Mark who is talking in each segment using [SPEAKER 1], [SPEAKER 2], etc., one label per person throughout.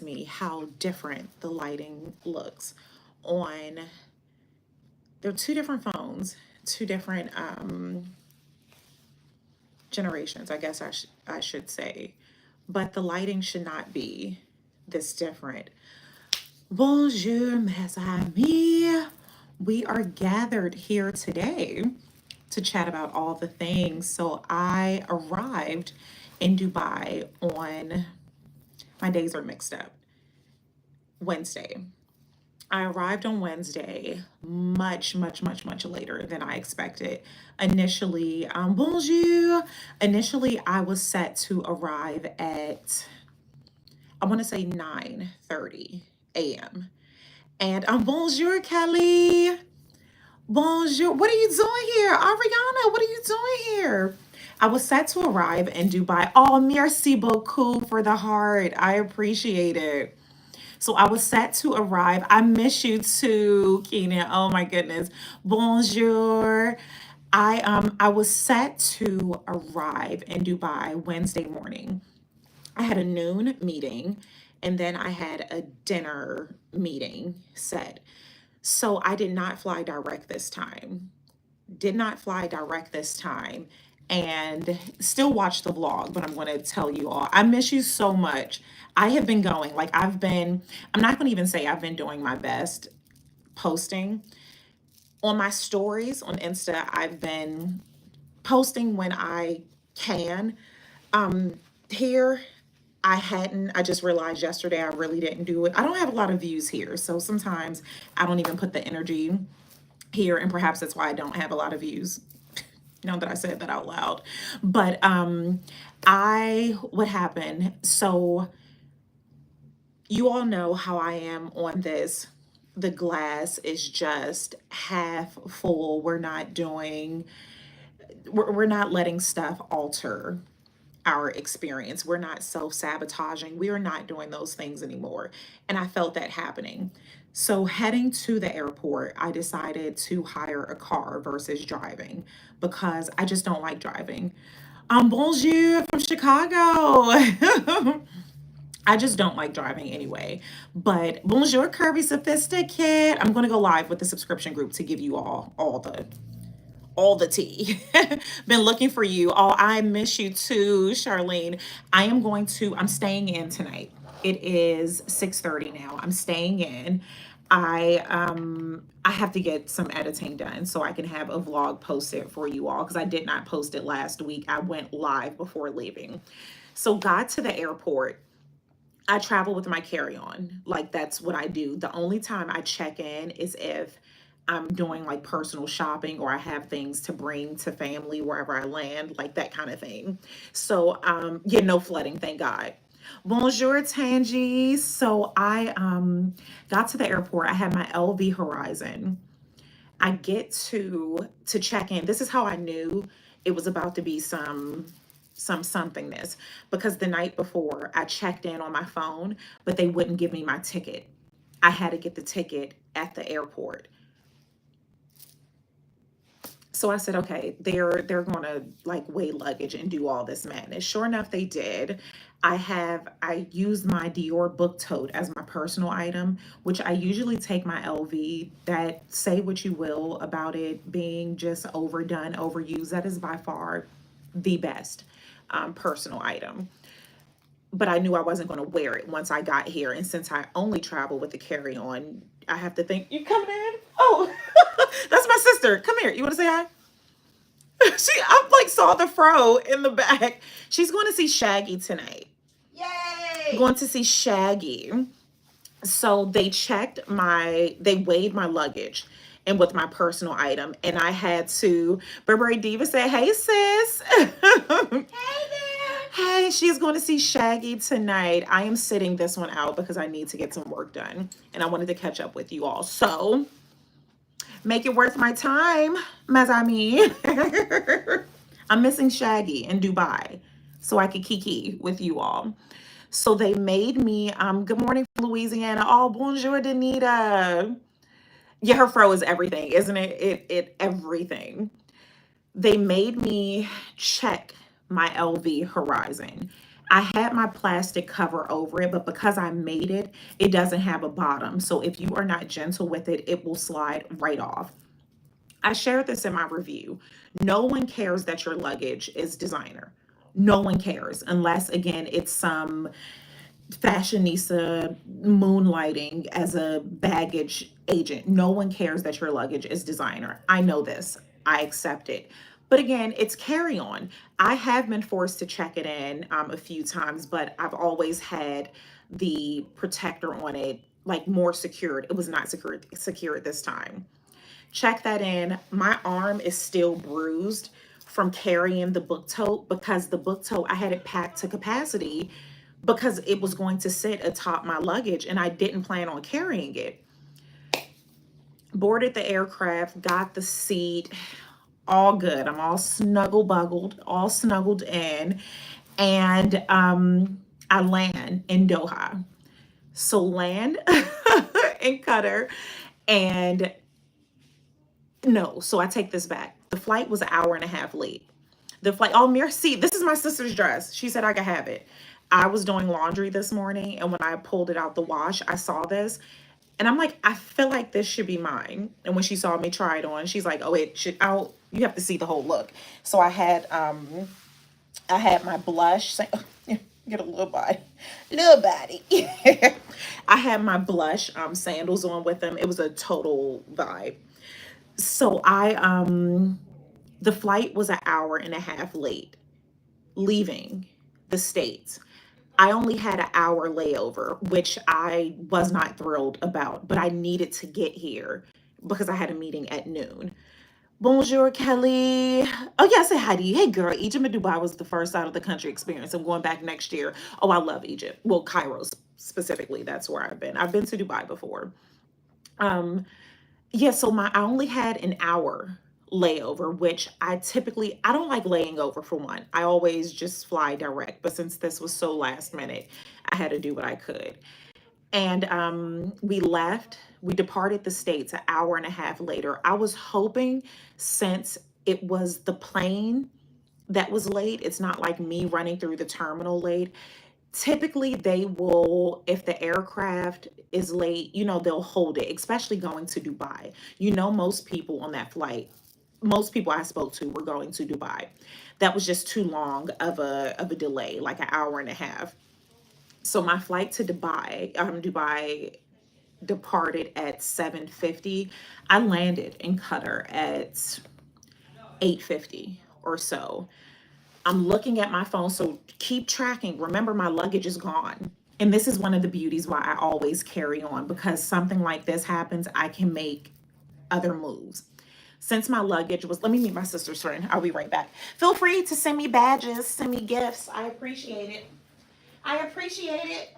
[SPEAKER 1] me how different the lighting looks on. They're two different phones, two different generations, I guess I should say, but the lighting should not be this different. Bonjour, mes amis. We are gathered here today to chat about all the things. So I arrived in Dubai on, my days are mixed up, Wednesday. I arrived on Wednesday much later than I expected. Initially, bonjour. Initially, I was set to arrive at, I want to say 9:30 a.m. And bonjour, Kelly. Bonjour. What are you doing here? Ariana, what are you doing here? I was set to arrive in Dubai. Oh, merci beaucoup for the heart. I appreciate it. So I was set to arrive. I miss you too, Keenan. Oh my goodness. Bonjour. I was set to arrive in Dubai Wednesday morning. I had a noon meeting and then I had a dinner meeting set. So I did not fly direct this time. Did not fly direct this time, and still watch the vlog, but I'm going to tell you all, I miss you so much. I have been going, like I'm not going to even say I've been doing my best posting on my stories on Insta. I've been posting when I can. Here, I just realized yesterday I really didn't do it. I don't have a lot of views here, so sometimes I don't even put the energy here, and perhaps that's why I don't have a lot of views. Now that I said that out loud. But what happened? So you all know how I am on this. The glass is just half full. We're not letting stuff alter our experience. We're not self-sabotaging. We are not doing those things anymore. And I felt that happening. So heading to the airport, I decided to hire a car versus driving because I just don't like driving. Bonjour from Chicago. I just don't like driving anyway. But bonjour, Curvy Sophisticate. I'm going to go live with the subscription group to give you all the tea. Been looking for you. Oh, I miss you too, Charlene. I'm staying in tonight. It is 6:30 now. I'm staying in. I have to get some editing done so I can have a vlog posted for you all because I did not post it last week. I went live before leaving. So got to the airport. I travel with my carry-on. Like that's what I do. The only time I check in is if I'm doing like personal shopping or I have things to bring to family wherever I land, like that kind of thing. So yeah, no flooding, thank God. Bonjour, Tangi. So I got to the airport. I had my LV Horizon. I get to check in. This is how I knew it was about to be somethingness, because the night before I checked in on my phone, but they wouldn't give me my ticket. I had to get the ticket at the airport. So I said, okay, they're going to like weigh luggage and do all this madness. Sure enough, they did. I used my Dior book tote as my personal item, which I usually take my LV. That, say what you will about it being just overdone, overused, that is by far the best personal item. But I knew I wasn't going to wear it once I got here. And since I only travel with the carry-on, I have to think, you coming in? Oh, that's my sister. Come here. You want to say hi? I like saw the fro in the back. She's going to see Shaggy tonight. Yay! Going to see Shaggy. So they weighed my luggage and with my personal item. And I had to, Burberry Diva said, hey sis. Hey there. Hey, she's going to see Shaggy tonight. I am sitting this one out because I need to get some work done. And I wanted to catch up with you all. So make it worth my time, mes amis. I'm missing Shaggy in Dubai so I could kiki with you all. So they made me, good morning from Louisiana. Oh, bonjour, Danita. Yeah, her fro is everything, isn't it? It everything. They made me check my LV Horizon. I had my plastic cover over it, but because I made it, it doesn't have a bottom. So if you are not gentle with it, it will slide right off. I shared this in my review. No one cares that your luggage is designer. No one cares unless, again, it's some fashionista moonlighting as a baggage agent. No one cares that your luggage is designer. I know this. I accept it. But again, it's carry on. I have been forced to check it in a few times, but I've always had the protector on it, like more secured. It was not secured this time. Check that in. My arm is still bruised from carrying the book tote because the book tote, I had it packed to capacity because it was going to sit atop my luggage and I didn't plan on carrying it. Boarded the aircraft, got the seat, all good. I'm all all snuggled in. And I land in Doha. So land in Qatar. And no, so I take this back. The flight was an hour and a half late. The flight, oh, merci. This is my sister's dress. She said I could have it. I was doing laundry this morning, and when I pulled it out the wash, I saw this. And I'm like, I feel like this should be mine. And when she saw me try it on, she's like, oh, it should out. You have to see the whole look. So I had my blush. Get a little body. I had my blush sandals on with them. It was a total vibe. So the flight was an hour and a half late leaving the States. I only had an hour layover, which I was not thrilled about, but I needed to get here because I had a meeting at noon. Bonjour, Kelly. Oh, yeah, I said hi to you. Hey, girl. Egypt and Dubai was the first out of the country experience. I'm going back next year. Oh, I love Egypt. Well, Cairo specifically. That's where I've been. I've been to Dubai before. Um, yeah, so I only had an hour layover, which I don't like laying over for one. I always just fly direct, but since this was so last minute, I had to do what I could. And we departed the States an hour and a half later. I was hoping, since it was the plane that was late, it's not like me running through the terminal late. Typically, they will, if the aircraft is late, they'll hold it, especially going to Dubai. Most people on that flight, most people I spoke to were going to Dubai. That was just too long of a delay, like an hour and a half. So my flight to Dubai departed at 7:50. I landed in Qatar at 8:50 or so. I'm looking at my phone, so keep tracking. Remember, my luggage is gone. And this is one of the beauties why I always carry on, because something like this happens, I can make other moves. Since my luggage was, let me meet my sister's friend. I'll be right back. Feel free to send me badges, send me gifts. I appreciate it. I appreciate it.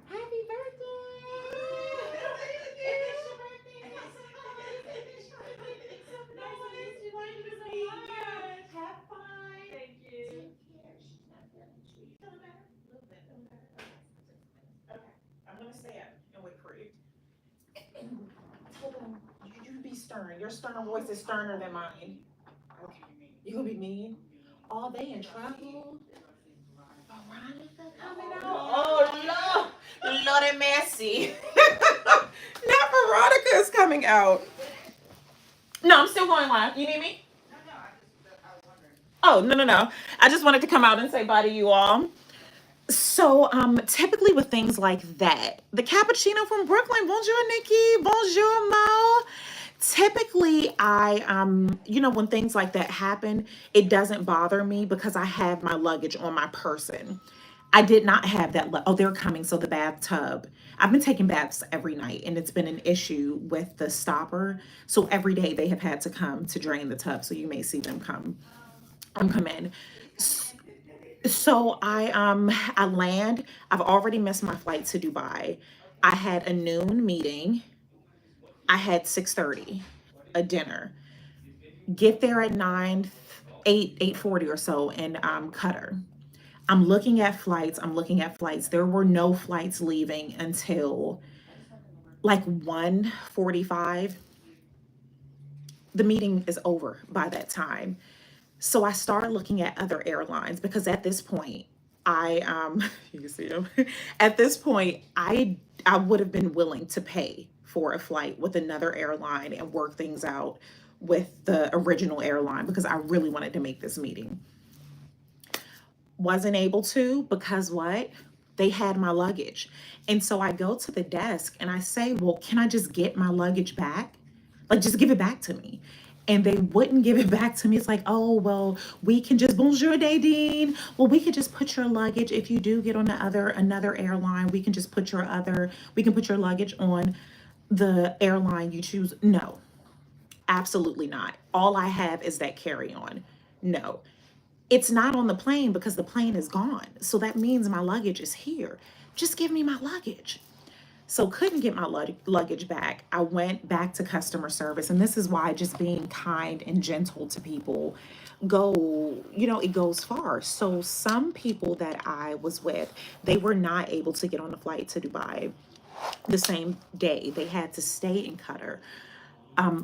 [SPEAKER 1] Happy birthday. It's your birthday. Have fun. Thank you. Take care. She's not feeling you. You feeling better? A little bit. Feeling better? Okay. I'm gonna stay up and wait for you. Hold on. You be stern. Your stern voice is sterner than mine. Okay. You gonna be mean? All they in trouble? Veronica coming out? Oh, Lord. Lord have mercy. Now Veronica is coming out. No, I'm still going live. You need me? Oh, no, no, no. I just wanted to come out and say bye to you all. So, typically with things like that, the cappuccino from Brooklyn, bonjour Nikki, bonjour Mo. Typically, when things like that happen, it doesn't bother me because I have my luggage on my person. I did not have that. Oh, they're coming. So the bathtub. I've been taking baths every night, and it's been an issue with the stopper. So every day they have had to come to drain the tub. So you may see them come in. So I land. I've already missed my flight to Dubai. I had a noon meeting. I had 6:30 a dinner. Get there at 8:40 or so in Qatar. I'm looking at flights. I'm looking at flights. There were no flights leaving until like 1:45. The meeting is over by that time. So I started looking at other airlines because at this point, I you can see them. At this point, I would have been willing to pay for a flight with another airline and work things out with the original airline because I really wanted to make this meeting. Wasn't able to because what? They had my luggage. And so I go to the desk and I say, "Well, can I just get my luggage back? Like, just give it back to me." And they wouldn't give it back to me. It's like, "Oh, well, we can just bonjour, Nadine. Well, we could just put your luggage if you do get on the other another airline. We can put your luggage on the airline you choose." No, absolutely not. All I have is that carry-on. No, it's not on the plane because the plane is gone. So that means my luggage is here. Just give me my luggage. So couldn't get my luggage back. I went back to customer service, and this is why just being kind and gentle to people it goes far. So some people that I was with, they were not able to get on the flight to Dubai the same day. They had to stay in Qatar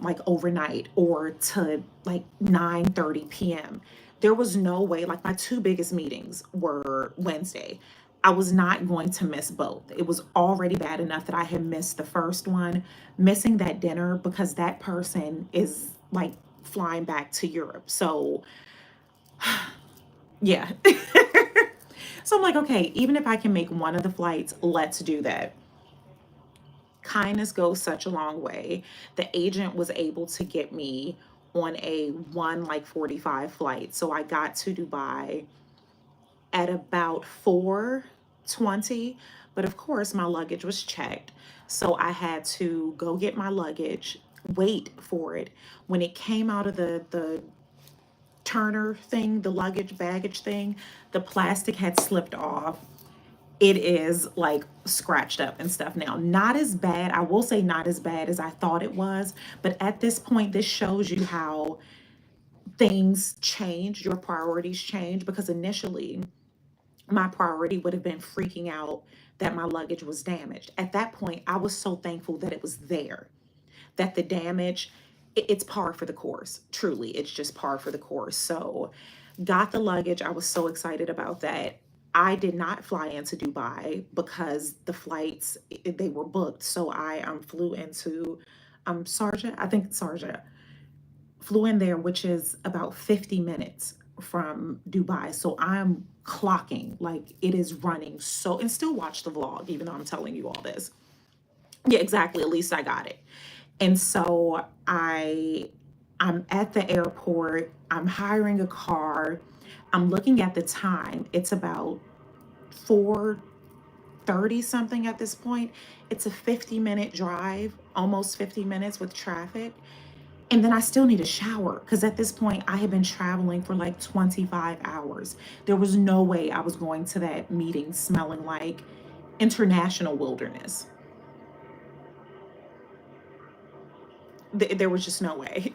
[SPEAKER 1] like overnight or to like 9:30 p.m. There was no way, like my two biggest meetings were Wednesday. I was not going to miss both. It was already bad enough that I had missed the first one, missing that dinner because that person is like flying back to Europe. So, yeah. So I'm like, okay, even if I can make one of the flights, let's do that. Kindness goes such a long way. The agent was able to get me on a 1:45 flight. So I got to Dubai at about 4:20, but of course my luggage was checked. So I had to go get my luggage, wait for it. When it came out of the turner thing, the luggage baggage thing, the plastic had slipped off. It is like scratched up and stuff now. Not as bad, I will say not as bad as I thought it was, but at this point, this shows you how things change, your priorities change, because initially my priority would have been freaking out that my luggage was damaged. At that point, I was so thankful that it was there, that the damage, it's par for the course. Truly, it's just par for the course. So, got the luggage. I was so excited about that. I did not fly into Dubai because the flights they were booked. So I flew into Sharjah. I think Sharjah. Flew in there, which is about 50 minutes from Dubai. So I'm clocking like it is running so, and still watch the vlog even though I'm telling you all this. Yeah, exactly. At least I got it. And so I'm at the airport. I'm hiring a car. I'm looking at the time. It's about 4:30 something at this point. It's a 50-minute drive, almost 50 minutes with traffic. And then I still need a shower because at this point I had been traveling for like 25 hours. There was no way I was going to that meeting smelling like international wilderness. There was just no way.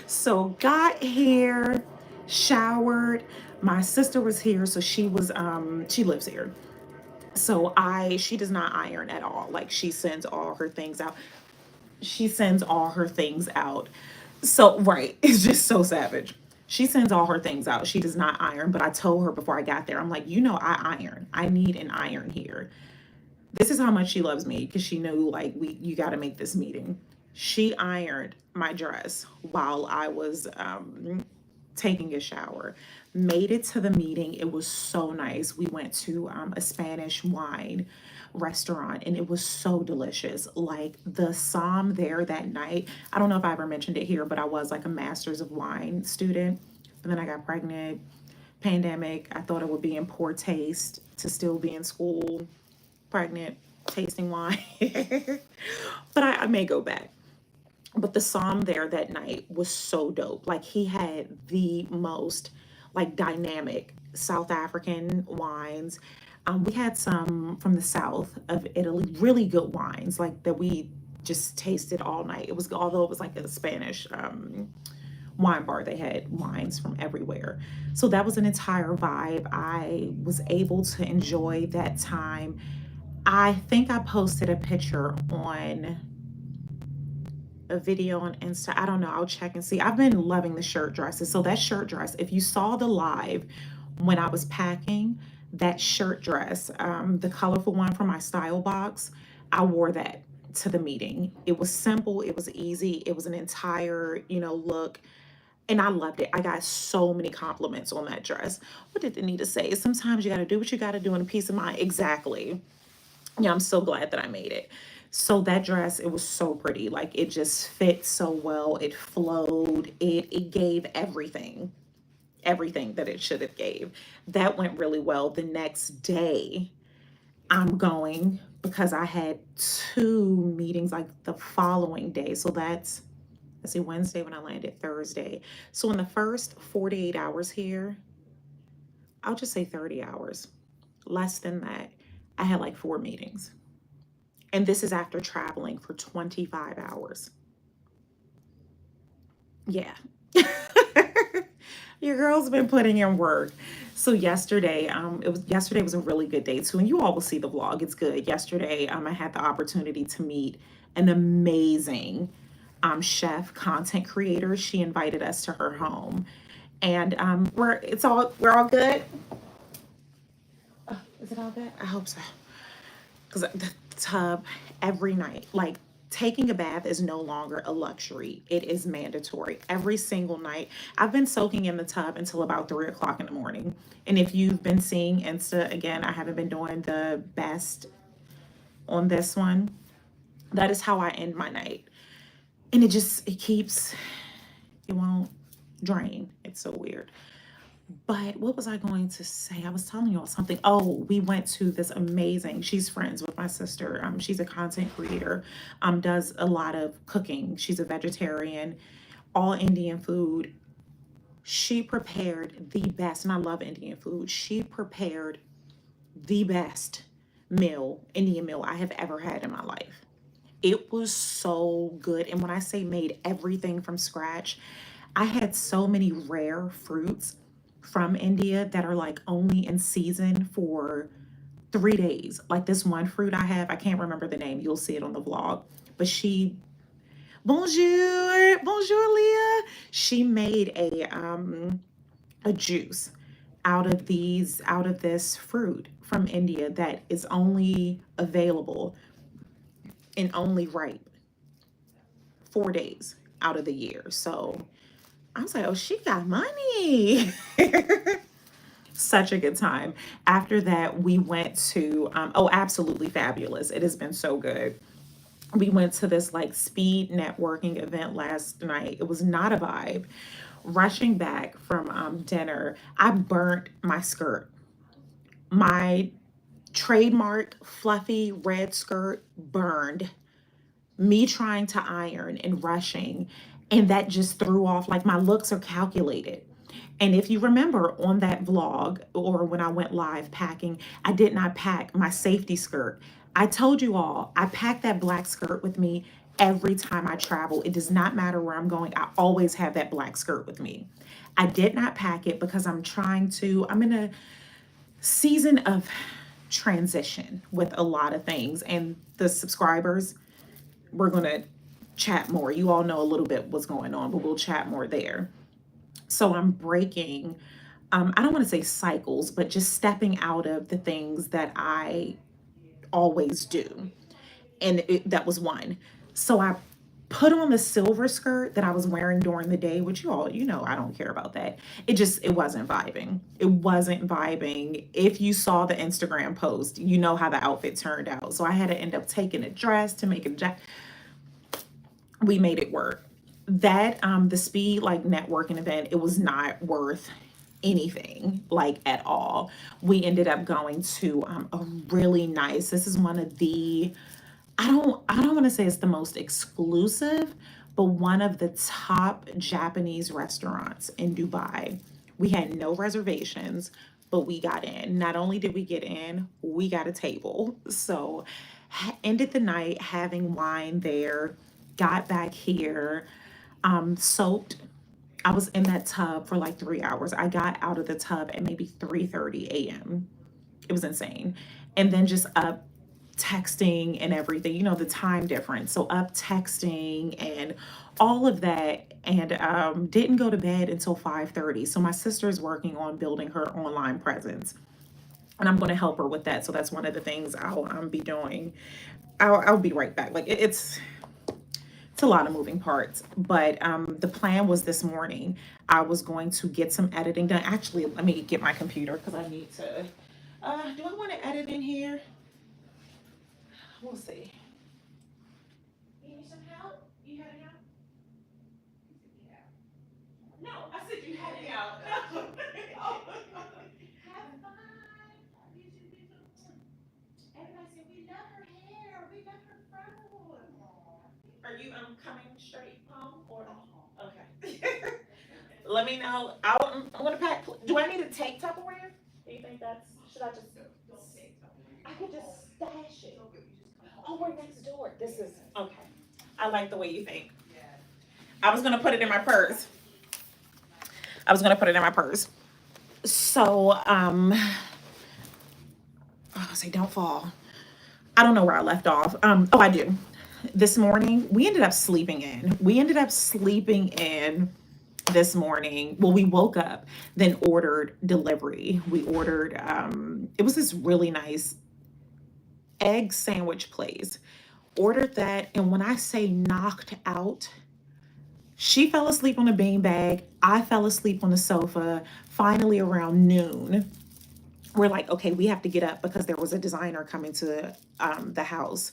[SPEAKER 1] So got here, showered. My sister was here, so she lives here. So I she does not iron at all. Like she sends all her things out. She sends all her things out. So right, it's just so savage. She sends all her things out. She does not iron, but I told her before I got there, I'm like, I iron. I need an iron here. This is how much she loves me because she knew like you got to make this meeting. She ironed my dress while I was taking a shower. Made it to the meeting. It was so nice. We went to a Spanish wine restaurant and it was so delicious. Like the Somm there that night. I don't know if I ever mentioned it here, but I was like a master's of wine student. And then I got pregnant, pandemic. I thought it would be in poor taste to still be in school, pregnant, tasting wine. But I may go back. But the Somm there that night was so dope. Like he had the most like dynamic South African wines. We had some from the south of Italy, really good wines, like that we just tasted all night. It was, although it was like a Spanish wine bar, they had wines from everywhere. So that was an entire vibe. I was able to enjoy that time. I think I posted a picture on a video on Insta. I don't know. I'll check and see. I've been loving the shirt dresses. So that shirt dress, if you saw the live when I was packing, that shirt dress, the colorful one from my style box, I wore that to the meeting. It was simple. It was easy. It was an entire, look. And I loved it. I got so many compliments on that dress. What did Anita say? Sometimes you got to do what you got to do in a peace of mind. Exactly. Yeah, I'm so glad that I made it. So that dress, it was so pretty. Like it just fit so well. It flowed. It gave everything that it should have gave. That went really well. The next day, I'm going because I had two meetings like the following day. So that's, let's see, Wednesday when I landed, Thursday. So in the first 48 hours here, I'll just say 30 hours, less than that, I had like 4 meetings. And this is after traveling for 25 hours. Yeah. Your girl's been putting in work. So yesterday, yesterday was a really good day too, and you all will see the vlog. It's good. Yesterday, I had the opportunity to meet an amazing chef, content creator. She invited us to her home, and we're all good. Is it all good? I hope so. Because the tub every night, like taking a bath is no longer a luxury. It is mandatory every single night. I've been soaking in the tub until about 3 o'clock in the morning. And if you've been seeing Insta, again, I haven't been doing the best on this one. That is how I end my night. And it won't drain. It's so weird. But what was I going to say? I was telling you all something. Oh, we went to this amazing, she's friends with my sister. She's a content creator, does a lot of cooking. She's a vegetarian, all Indian food. She prepared the best, and I love Indian food. She prepared the best Indian meal I have ever had in my life. It was so good. And when I say made everything from scratch, I had so many rare fruits from India that are like only in season for 3 days. Like this one fruit I have, I can't remember the name. You'll see it on the vlog. But bonjour, Leah. She made a juice out of this fruit from India that is only available and only ripe 4 days out of the year. So I was like, oh, she got money. Such a good time. After that, we went to, absolutely fabulous. It has been so good. We went to this like speed networking event last night. It was not a vibe. Rushing back from dinner, I burnt my skirt. My trademark fluffy red skirt burned. Me trying to iron and rushing, and that just threw off, like my looks are calculated. And if you remember on that vlog or when I went live packing, I did not pack my safety skirt. I told you all, I pack that black skirt with me every time I travel. It does not matter where I'm going. I always have that black skirt with me. I did not pack it because I'm in a season of transition with a lot of things, and the subscribers, we're going to chat more. You all know a little bit what's going on, but we'll chat more there. So I'm breaking, I don't want to say cycles, but just stepping out of the things that I always do. And that was one. So I put on the silver skirt that I was wearing during the day, which you all, I don't care about that. It wasn't vibing. It wasn't vibing. If you saw the Instagram post, you know how the outfit turned out. So I had to end up taking a dress to make a jacket. We made it work. That the speed like networking event, it was not worth anything like at all. We ended up going to a really nice, this is one of the, I don't want to say it's the most exclusive, but one of the top Japanese restaurants in Dubai. We had no reservations, but we got in. Not only did we get in, we got a table. So ended the night having wine there, got back here, soaked. I was in that tub for like 3 hours. I got out of the tub at maybe 3:30 a.m. It was insane. And then just up texting and everything, you know, the time difference. So up texting and all of that, and didn't go to bed until 5:30. So my sister is working on building her online presence, and I'm going to help her with that. So that's one of the things I'll be doing. I'll be right back. Like it's a lot of moving parts, but the plan was this morning I was going to get some editing done. Actually, let me get my computer because I need to. Do I want to edit in here? We'll see. You need some help? You heading out? No, I said you heading out. Oh. Have fun. Everybody said we love her hair. We love her fro. Are you coming straight home or okay? Let me know. I'm gonna pack. Do I need to take Tupperware? Do you think that's? Should I just? I could just stash it. Oh, we're next door. This is okay. I like the way you think. I was gonna put it in my purse. I was gonna put it in my purse. So, oh, say don't fall. I don't know where I left off. Oh, I do. This morning we ended up sleeping in. We ended up sleeping in this morning. Well, we woke up, then ordered delivery. We ordered. It was this really nice egg sandwich place. Ordered that, and when I say knocked out, she fell asleep on a beanbag. I fell asleep on the sofa. Finally, around noon, we're like, okay, we have to get up because there was a designer coming to the house.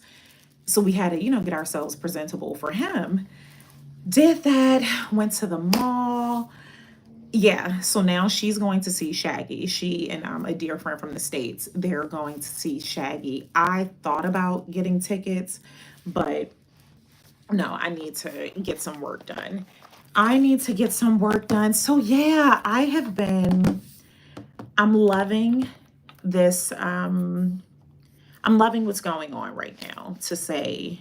[SPEAKER 1] So we had to, you know, get ourselves presentable for him. Did that, went to the mall. Yeah, so now she's going to see Shaggy. She and a dear friend from the States, they're going to see Shaggy. I thought about getting tickets, but no, I need to get some work done. I need to get some work done. So yeah, I'm loving this. I'm loving what's going on right now, to say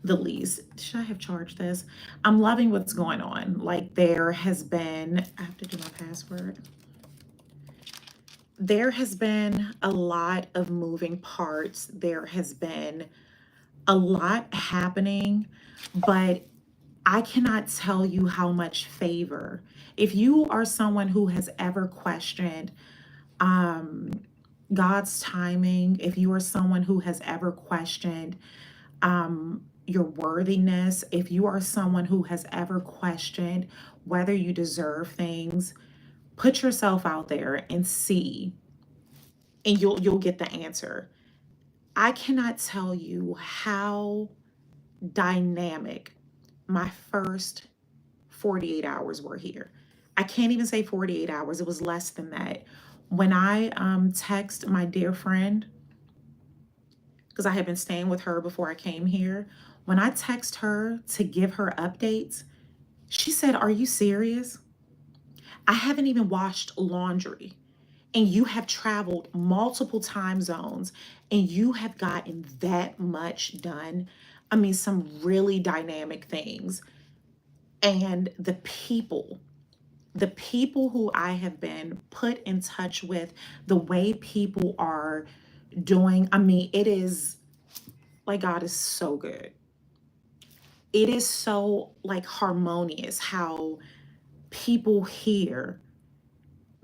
[SPEAKER 1] the least. Should I have charged this? I'm loving what's going on. Like there has been, I have to do my password. There has been a lot of moving parts. There has been a lot happening, but I cannot tell you how much favor. If you are someone who has ever questioned um, God's timing, if you are someone who has ever questioned your worthiness, if you are someone who has ever questioned whether you deserve things, put yourself out there and see, and you'll get the answer. I cannot tell you how dynamic my first 48 hours were here. I can't even say 48 hours, it was less than that. When I text my dear friend, because I had been staying with her before I came here, when I text her to give her updates, she said, "Are you serious? I haven't even washed laundry, and you have traveled multiple time zones, and you have gotten that much done." I mean, some really dynamic things. And the people who I have been put in touch with, the way people are doing, I mean, it is like God is so good. It is so like harmonious how people here,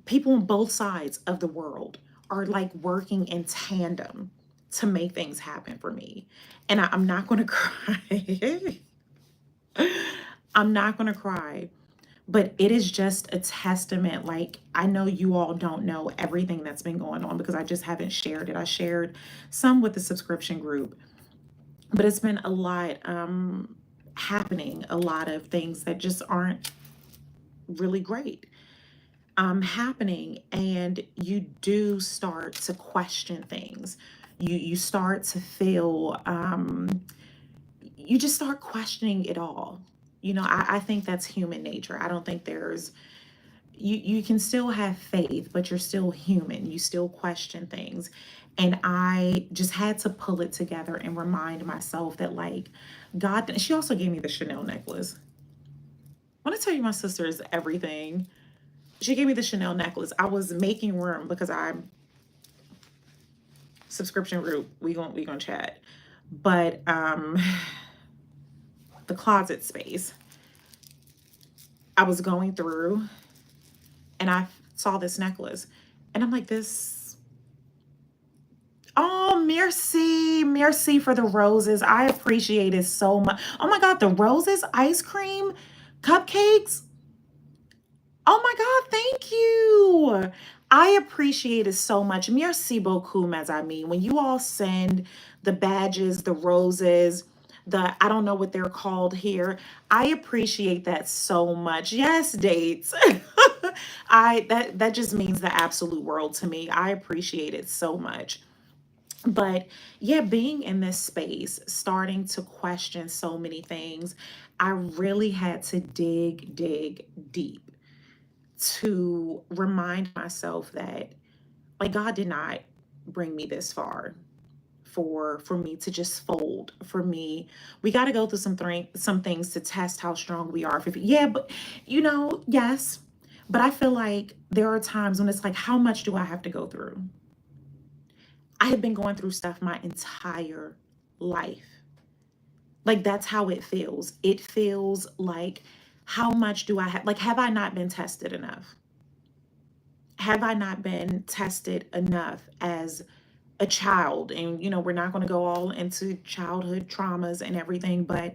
[SPEAKER 1] people on both sides of the world are like working in tandem to make things happen for me. And I'm not going to cry. I'm not going to cry, but it is just a testament. Like, I know you all don't know everything that's been going on because I just haven't shared it. I shared some with the subscription group, but it's been a lot happening, a lot of things that just aren't really great happening, and you do start to question things. You start to feel you just start questioning it all. You know, I think that's human nature. I don't think there's you can still have faith, but you're still human. You still question things. And I just had to pull it together and remind myself that like God, she also gave me the Chanel necklace. I want to tell you, my sister is everything. She gave me the Chanel necklace. I was making room because I subscription group, we gonna chat. But the closet space, I was going through and I saw this necklace and I'm like, this, oh, merci for the roses. I appreciate it so much. Oh my God, the roses, ice cream, cupcakes. Oh my God, thank you. I appreciate it so much. Merci beaucoup, mes amis. When you all send the badges, the roses, I don't know what they're called here. I appreciate that so much. Yes, dates. That just means the absolute world to me. I appreciate it so much. But yeah, being in this space, starting to question so many things, I really had to dig deep to remind myself that like God did not bring me this far for me to just fold. For me, we got to go through some things to test how strong we are. Yeah, but yes, but I feel like there are times when it's like, how much do I have to go through? I have been going through stuff my entire life. Like that's how it feels. It feels like, how much do I have? Like, have I not been tested enough? Have I not been tested enough as a child? And, we're not going to go all into childhood traumas and everything, but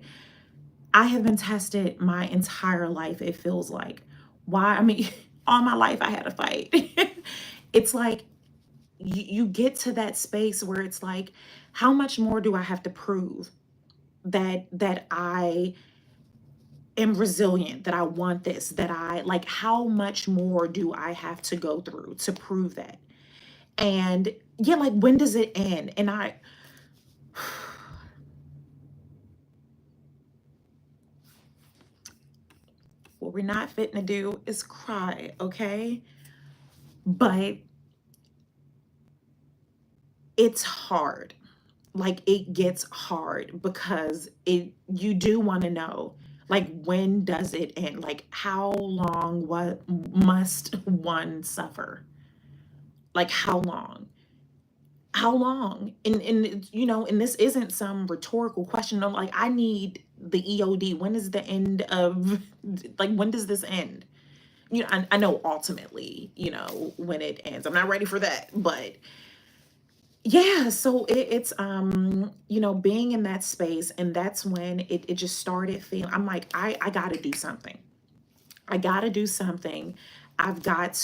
[SPEAKER 1] I have been tested my entire life, it feels like. Why? I mean, all my life I had to fight. It's like you get to that space where it's like, how much more do I have to prove that I am resilient, that I want this, that I like, how much more do I have to go through to prove that? And yeah, like when does it end? And what we're not fitting to do is cry, okay? But it's hard. Like it gets hard because you do want to know, like, when does it end? Like how long, what must one suffer? Like how long? How long? And this isn't some rhetorical question. I'm like, I need the EOD. When is the end of, like, when does this end? I know ultimately, when it ends. I'm not ready for that, but yeah, so it's being in that space, and that's when it just started feeling, I'm like, I gotta do something. I gotta do something.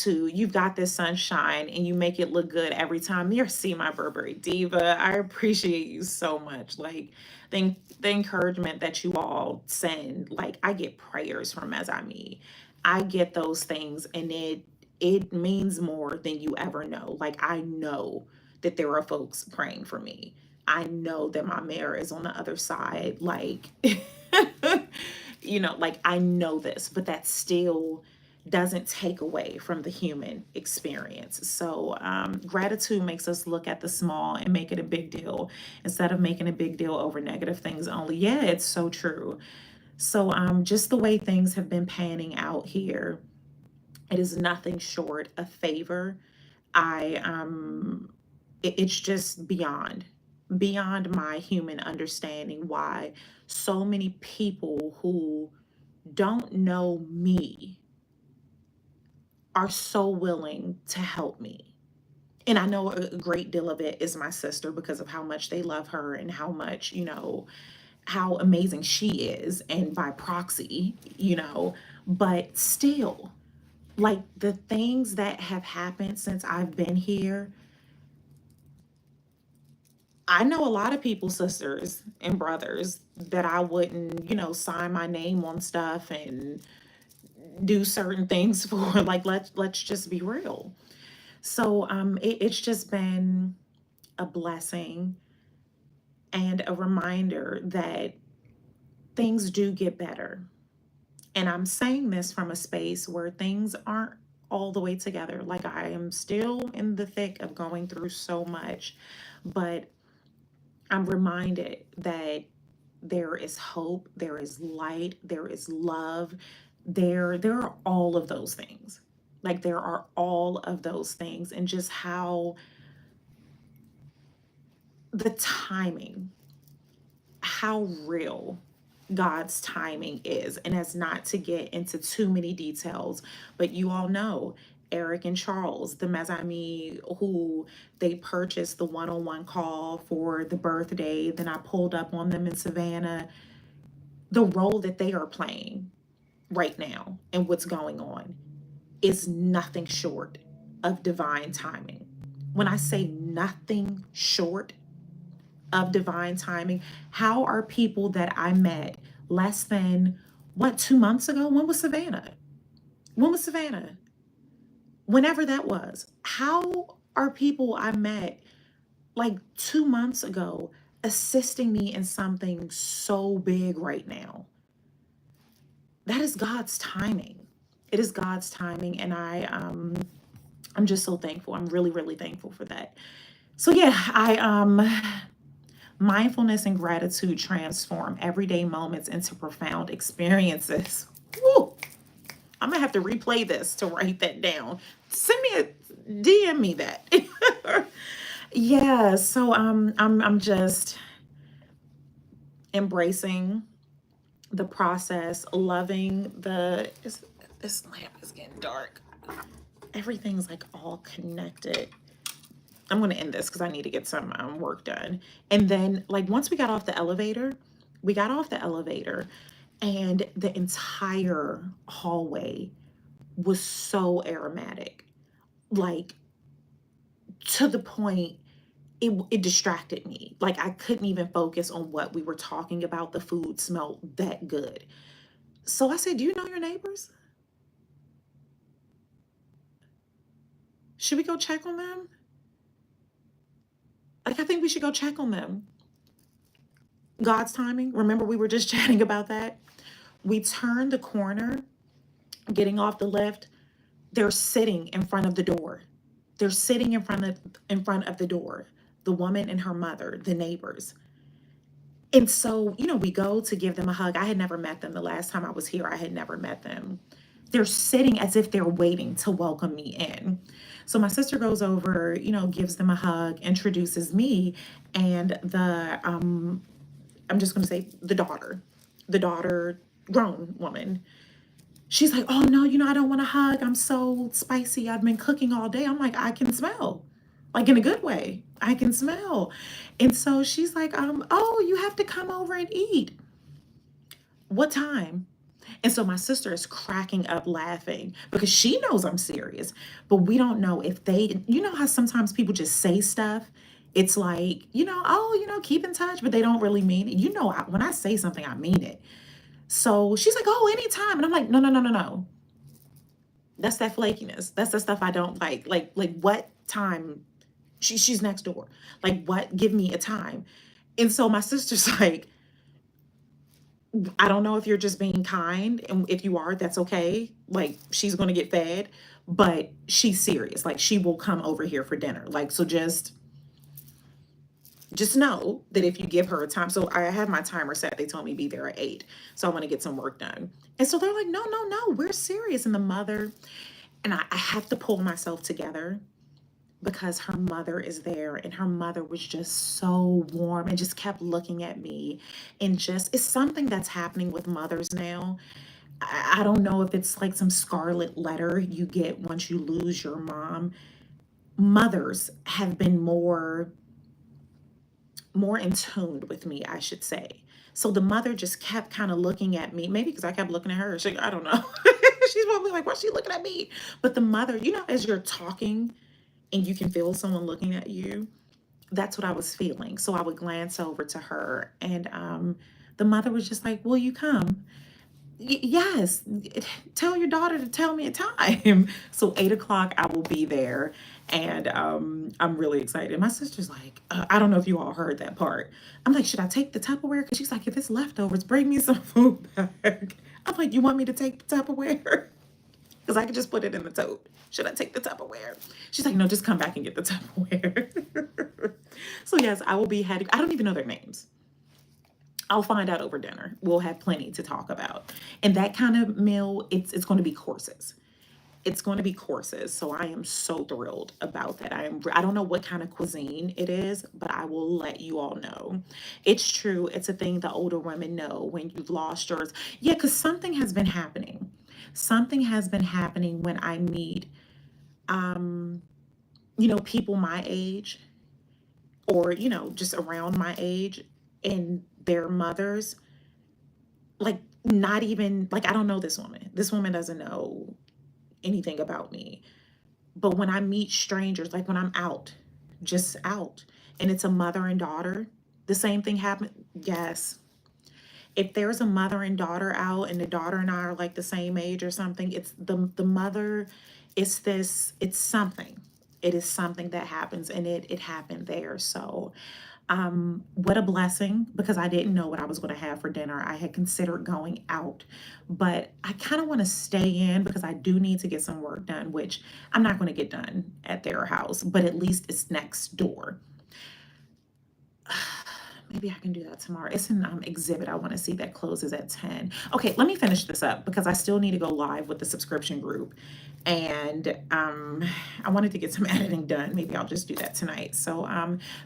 [SPEAKER 1] You've got this sunshine and you make it look good every time. You see my Burberry Diva. I appreciate you so much. Like the encouragement that you all send, like I get prayers from as I meet. I get those things and it means more than you ever know. Like I know that there are folks praying for me. I know that my mayor is on the other side. Like like I know this, but that still doesn't take away from the human experience. So gratitude makes us look at the small and make it a big deal instead of making a big deal over negative things only. Yeah, it's so true. So just the way things have been panning out here, it is nothing short of favor. It's just beyond my human understanding why so many people who don't know me are so willing to help me. And I know a great deal of it is my sister because of how much they love her and how much, how amazing she is, and by proxy, but still, like the things that have happened since I've been here, I know a lot of people, sisters and brothers, that I wouldn't, sign my name on stuff and do certain things for. Like let's just be real. So it's just been a blessing and a reminder that things do get better. And I'm saying this from a space where things aren't all the way together. Like I am still in the thick of going through so much, but I'm reminded that there is hope, there is light, there is love. There are all of those things. Like there are all of those things, and just how the timing, how real God's timing is. And as not to get into too many details, but you all know Eric and Charles, the Mazami, who they purchased the one-on-one call for the birthday. Then I pulled up on them in Savannah. The role that they are playing right now and what's going on is nothing short of divine timing. When I say nothing short of divine timing, how are people that I met less than, what, 2 months ago? When was Savannah? When was Savannah? Whenever that was. How are people I met like 2 months ago assisting me in something so big right now? That is God's timing. It is God's timing, and I'm just so thankful. I'm really, really thankful for that. So yeah, mindfulness and gratitude transform everyday moments into profound experiences. Woo! I'm gonna have to replay this to write that down. Send me a DM me that. Yeah, so I'm just embracing the process, loving this lamp is getting dark. Everything's like all connected. I'm going to end this because I need to get some work done. And then, like, once we got off the elevator, and the entire hallway was so aromatic, like, to the point it distracted me. Like, I couldn't even focus on what we were talking about. The food smelled that good. So I said, do you know your neighbors? Should we go check on them? Like, I think we should go check on them. God's timing. Remember, we were just chatting about that. We turned the corner, getting off the lift. They're sitting in front of the door. They're sitting in front of the door. The woman and her mother, the neighbors. And so, we go to give them a hug. I had never met them. The last time I was here, I had never met them. They're sitting as if they're waiting to welcome me in. So my sister goes over, gives them a hug, introduces me, and I'm just going to say the daughter, grown woman. She's like, oh no, I don't want to hug. I'm so spicy. I've been cooking all day. I'm like, I can smell, like in a good way. I can smell. And so she's like, oh, you have to come over and eat. What time? And so my sister is cracking up laughing because she knows I'm serious, but we don't know if they, how sometimes people just say stuff. It's like, keep in touch, but they don't really mean it. When I say something, I mean it. So she's like, oh, anytime. And I'm like, no. That's that flakiness. That's the stuff I don't like. Like what time? She's next door. Like, what? Give me a time. And so my sister's like, I don't know if you're just being kind, and if you are, that's okay. Like, she's going to get fed, but she's serious. Like, she will come over here for dinner. Like, so just know that if you give her a time. So I have my timer set. They told me be there at 8. So I want to get some work done. And so they're like, no, we're serious. And the mother, and I have to pull myself together because her mother is there, and her mother was just so warm and just kept looking at me, and just, it's something that's happening with mothers now. I don't know if it's like some scarlet letter you get once you lose your mom. Mothers have been more in tune with me, I should say. So the mother just kept kind of looking at me, maybe because I kept looking at her. I don't know. She's probably like, why's she looking at me? But the mother, as you're talking, and you can feel someone looking at you, that's what I was feeling. So I would glance over to her, and the mother was just like, will you come? Yes, tell your daughter to tell me a time. So 8 o'clock, I will be there, and I'm really excited. My sister's like, I don't know if you all heard that part. I'm like, should I take the Tupperware? Because she's like, if it's leftovers, bring me some food back. I'm like, you want me to take the Tupperware? Because I could just put it in the tote. Should I take the Tupperware? She's like, no, just come back and get the Tupperware. So yes, I will be heading. I don't even know their names. I'll find out over dinner. We'll have plenty to talk about. And that kind of meal, it's going to be courses. it's going to be courses. So I am so thrilled about that. I don't know what kind of cuisine it is, but I will let you all know. It's true. It's a thing the older women know when you've lost yours. Yeah, because something has been happening. Something has been happening when I meet, um, people my age, or, just around my age, and their mothers, like, not even, like, I don't know this woman. This woman doesn't know anything about me. But when I meet strangers, like when I'm out, just out, and it's a mother and daughter, the same thing happened. Yes. If there's a mother and daughter out and the daughter and I are like the same age or something, it's the mother, it's something. It is something that happens, and it happened there. So what a blessing, because I didn't know what I was going to have for dinner. I had considered going out, but I kind of want to stay in because I do need to get some work done, which I'm not going to get done at their house, but at least it's next door. Maybe I can do that tomorrow. It's an exhibit I want to see that closes at 10. Okay, let me finish this up because I still need to go live with the subscription group. And I wanted to get some editing done. Maybe I'll just do that tonight. So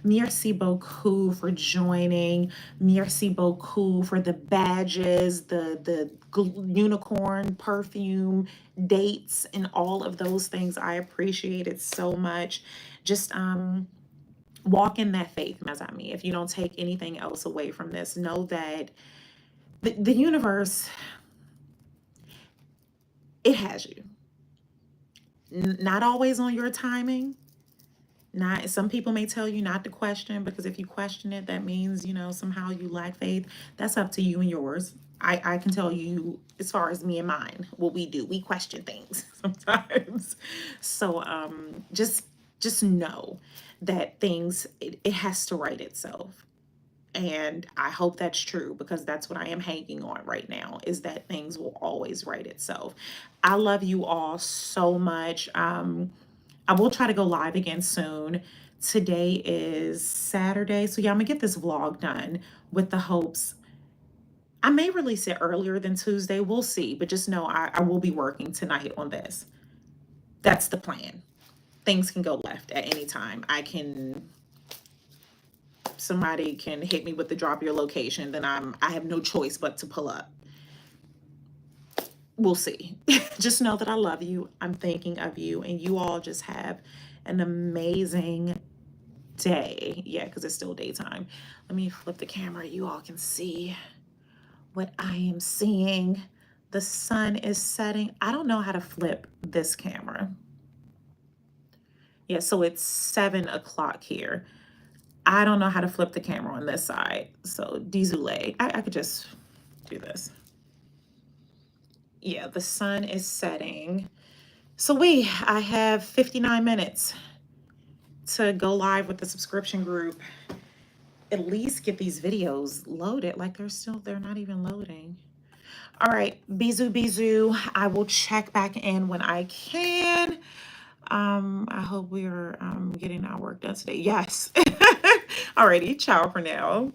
[SPEAKER 1] merci beaucoup for joining. Merci beaucoup for the badges, the unicorn perfume, dates, and all of those things. I appreciate it so much. Just walk in that faith, mes amis. If you don't take anything else away from this, know that the universe, it has you. Not always on your timing. Not, some people may tell you not to question, because if you question it, that means, somehow you lack faith. That's up to you and yours. I can tell you, as far as me and mine, what we do, we question things sometimes. So just know that things, it has to right itself. And I hope that's true, because that's what I am hanging on right now, is that things will always right itself. I love you all so much. I will try to go live again soon. Today is Saturday. So yeah, I'm gonna get this vlog done with the hopes. I may release it earlier than Tuesday. We'll see. But just know I will be working tonight on this. That's the plan. Things can go left at any time. Somebody can hit me with the drop your location, then I have no choice but to pull up. We'll see. Just know that I love you. I'm thinking of you, and you all just have an amazing day. Yeah, because it's still daytime. Let me flip the camera. You all can see what I am seeing. The sun is setting. I don't know how to flip this camera. Yeah, so it's 7 o'clock here. I don't know how to flip the camera on this side. So désolé. I could just do this. Yeah, the sun is setting. So I have 59 minutes to go live with the subscription group. At least get these videos loaded. Like they're not even loading. All right, bisous. I will check back in when I can. I hope we are getting our work done today. Yes. Alrighty, ciao for now.